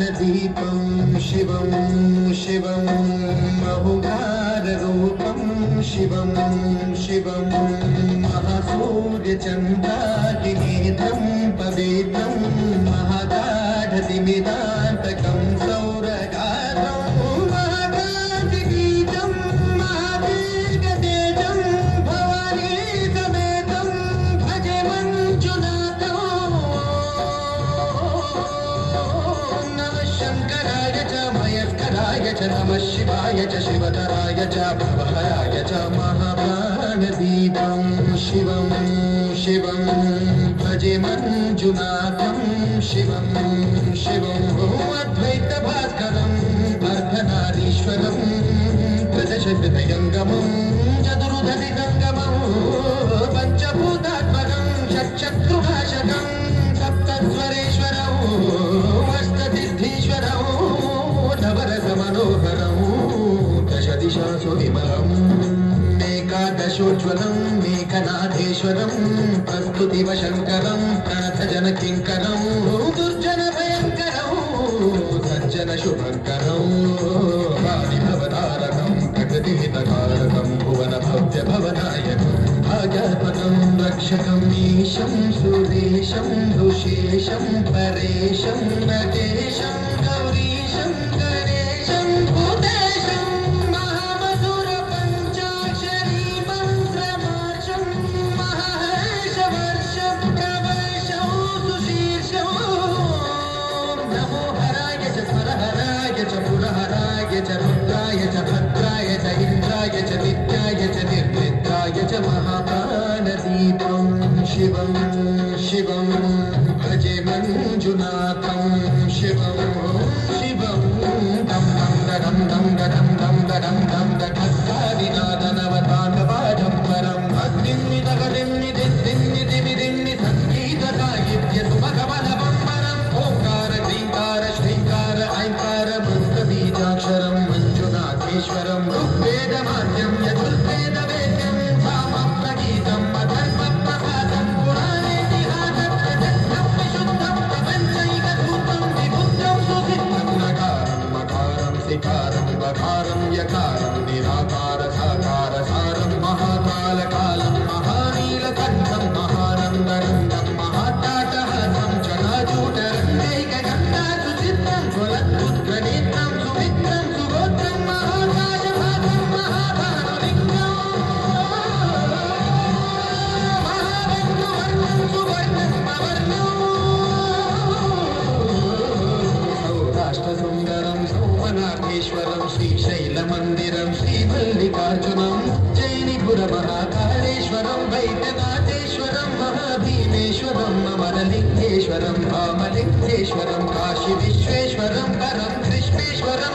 महाप्राणदीपं शिवं शिवं बहुकाररूपं शिवं शिवं महासूर्यचन्द्रादिनेत्रं पवित्रं महागाढतिमिरान्तकं सौरगात्रं महाकान्तिगीतं महादीर्घतेजं भवानी समेतं भजे मञ्जुनाथं नमः शङ्कराय च मयस्कराय च नमः शिवाय च शिवतराय च भवहराय च महाप्राणदीपं शिवं शिवं भजे मञ्जुनाथं शिवं शिवं अद्वैतभास्करम् अर्धनारीश्वरं प्रदशकृतयङ्गमं चतुर्दधिगङ्गमं पञ्चभूतात्मकं षट्शत्रुभाषकं सप्तस्वरेश्वरौ अष्टसिद्धीश्वरौ नवरसमनोहरौ दशदिशासु विमलम् एकादशोज्ज्वलं मेघनाथेश्वरं प्रस्तुतिवशङ्करं प्रणतजनकिङ्करं दुर्जनभयङ्करौ सज्जनशुभङ्करौ वादिभवतारकं प्रकृतिहितकारकं भुवनभव्यभवनायकं भाग्यात्मकं रक्षकम् ईशं सुरेशं दुशेषं परेशं नटेशं गौरीशं गणेशं भूतेशं महामधुरपञ्चाक्षरी मन्त्रमार्षं महर्षवर्षं प्रवर्षं सुशीर्षं नमो हराय च स्वरहराय च पुरहराय च रुद्राय च भद्राय च इन्द्राय च नित्याय च निर्निद्राय च महाप्राणदीपं शिवं शिवं भजे मञ्जुनाथं शिवं शिवं दं दं दं दं दं दं दं दं खड्गादिनादनवताण्डवाडम्बरम् अग्निन्निदगदिन्निदिन्निदिमिदिन्नि सङ्गीतसाहित्यसुमगमनबम्बरम् ओङ्कार क्लीङ्कार श्रीङ्कार ऐङ्कार मन्त्रबीजाक्षरं मञ्जुनाथेश्वरं ऋग्वेदमाद्यं यजुर्वेदवेद्यं सामप्रगीतम् अथर्वप्रसादं पुराणेतिहासप्रदत्तं विशुद्धं प्रपञ्चैकसूत्रं विबुद्धं सुसिद्धं नकारं मकारं सिकारं वकारं यकारं निराकार साकार सारं महाकालकालं महानीलकण्ठं महानन्दरङ्गं महाट्टाटहासं जलाजूटरङ्गैकगङ्गा सुचित्रं ज्वलद्भुद्गणितं सुमित्रं सुगोत्रं महाकाशभागं महाभानुलिङ्गं महावैष्णवर्णं सुवर्णं अवर्णं सौराष्ट्रसुन्दरं सोमनाथेश्वरं श्रीशैलमन्दिरं श्रीमल्लिकार्जुनं जैनिपुरमहाकालेश्वरं वैद्यनाथेश्वरं महाभीमेश्वरं अमरलिङ्गेश्वरं भामलिङ्गेश्वरं काशीविश्वेश्वरं परं कृष्णेश्वरं